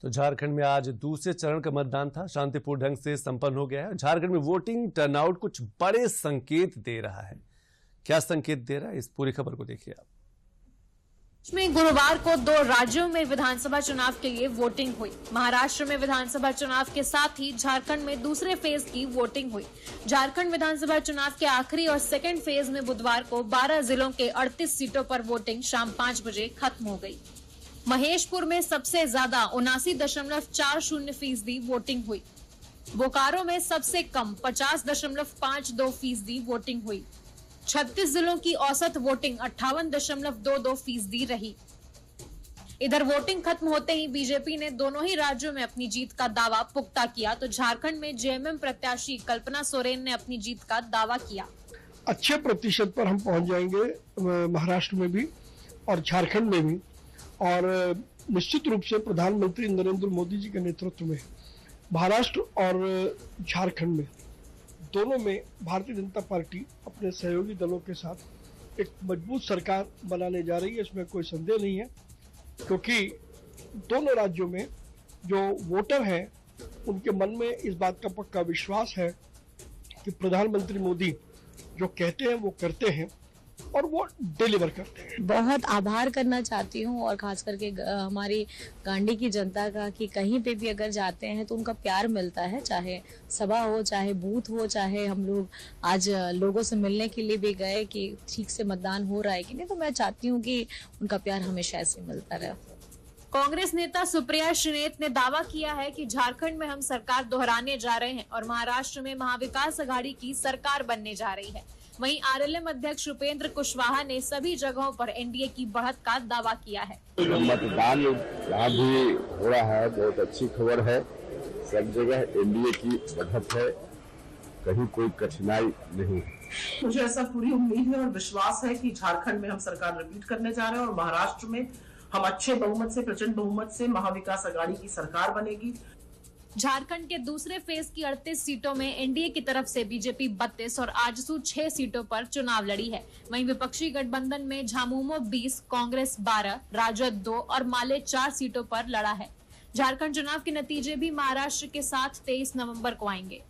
तो झारखंड में आज दूसरे चरण का मतदान था, शांतिपूर्ण ढंग से संपन्न हो गया है। झारखंड में वोटिंग टर्नआउट कुछ बड़े संकेत दे रहा है। क्या संकेत दे रहा है, इस पूरी खबर को देखिए आप। में गुरुवार को 2 राज्यों में विधानसभा चुनाव के लिए वोटिंग हुई। महाराष्ट्र में विधानसभा चुनाव के साथ ही झारखंड में दूसरे फेज की वोटिंग हुई। झारखंड विधानसभा चुनाव के आखिरी और सेकंड फेज में बुधवार को 12 जिलों के 38 सीटों पर वोटिंग शाम 5 बजे खत्म हो गई। महेशपुर में सबसे ज्यादा 79.40% वोटिंग हुई। बोकारो में सबसे कम 50.52% वोटिंग हुई। 36 जिलों की औसत वोटिंग 58.22% रही। इधर वोटिंग खत्म होते ही बीजेपी ने दोनों ही राज्यों में अपनी जीत का दावा पुख्ता किया, तो झारखंड में जेएमएम प्रत्याशी कल्पना सोरेन ने अपनी जीत का दावा किया। अच्छे प्रतिशत पर हम पहुंच जाएंगे महाराष्ट्र में भी और झारखंड में भी, और निश्चित रूप से प्रधानमंत्री नरेंद्र मोदी जी के नेतृत्व में महाराष्ट्र और झारखंड में दोनों में भारतीय जनता पार्टी अपने सहयोगी दलों के साथ एक मजबूत सरकार बनाने जा रही है। इसमें कोई संदेह नहीं है, क्योंकि दोनों राज्यों में जो वोटर हैं उनके मन में इस बात का पक्का विश्वास है कि प्रधानमंत्री मोदी जो कहते हैं वो करते हैं और वो डिलीवर करते हैं। बहुत आभार करना चाहती हूँ, और खास करके हमारी गांडी की जनता का, कि कहीं पे भी अगर जाते हैं तो उनका प्यार मिलता है, चाहे सभा हो, चाहे बूथ हो, चाहे हम लोग आज लोगों से मिलने के लिए भी गए कि ठीक से मतदान हो रहा है कि नहीं। तो मैं चाहती हूँ कि उनका प्यार हमेशा ऐसे मिलता रहे। कांग्रेस नेता सुप्रिया श्रीनेत ने दावा किया है कि झारखंड में हम सरकार दोहराने जा रहे हैं और महाराष्ट्र में महाविकास अघाड़ी की सरकार बनने जा रही है। वहीं आरएलएम अध्यक्ष उपेंद्र कुशवाहा ने सभी जगहों पर एनडीए की बढ़त का दावा किया है। मतदान यहाँ भी हो रहा है, बहुत अच्छी खबर है। सब जगह एनडीए की बढ़त है, कहीं कोई कठिनाई नहीं है। मुझे ऐसा पूरी उम्मीद है और विश्वास है कि झारखंड में हम सरकार रिपीट करने जा रहे हैं और महाराष्ट्र में हम अच्छे बहुमत से, प्रचंड बहुमत से महाविकास अघाड़ी की सरकार बनेगी। झारखंड के दूसरे फेज की 38 सीटों में एनडीए की तरफ से बीजेपी 32 और आजसू 6 सीटों पर चुनाव लड़ी है। वहीं विपक्षी गठबंधन में झामुमो 20, कांग्रेस 12, राजद 2 और माले 4 सीटों पर लड़ा है। झारखंड चुनाव के नतीजे भी महाराष्ट्र के साथ 23 नवंबर को आएंगे।